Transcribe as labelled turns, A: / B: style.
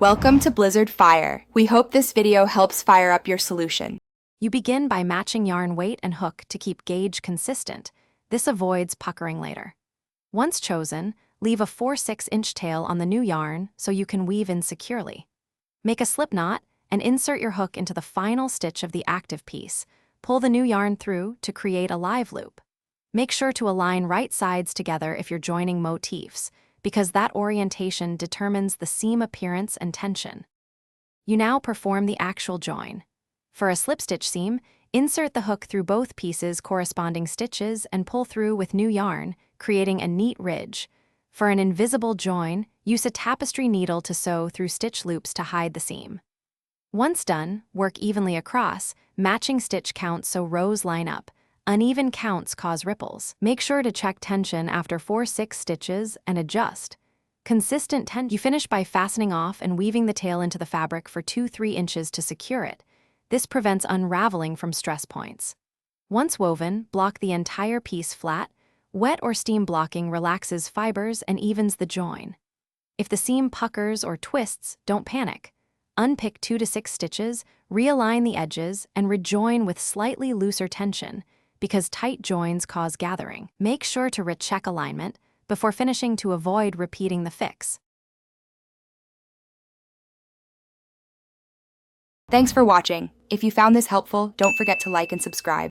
A: Welcome to Blizzard Fire. We hope this video helps fire up your solution.
B: You begin by matching yarn weight and hook to keep gauge consistent. This avoids puckering later. Once chosen, leave a 4/6 inch tail on the new yarn so you can weave in securely. Make a slip knot and insert your hook into the final stitch of the active piece. Pull the new yarn through to create a live loop. Make sure to align right sides together if you're joining motifs, because that orientation determines the seam appearance and tension. You now perform the actual join. For a slip stitch seam, insert the hook through both pieces' corresponding stitches and pull through with new yarn, creating a neat ridge. For an invisible join, use a tapestry needle to sew through stitch loops to hide the seam. Once done, work evenly across, matching stitch counts so rows line up. Uneven counts cause ripples. Make sure to check tension after 4/6 stitches and adjust. Consistent tension. You finish by fastening off and weaving the tail into the fabric for 2-3 inches to secure it. This prevents unraveling from stress points. Once woven, block the entire piece flat. Wet or steam blocking relaxes fibers and evens the join. If the seam puckers or twists, don't panic. Unpick 2 to 6 stitches, realign the edges, and rejoin with slightly looser tension, because tight joins cause gathering. Make sure to recheck alignment before finishing to avoid repeating the fix.
A: Thanks for watching. If you found this helpful, don't forget to like and subscribe.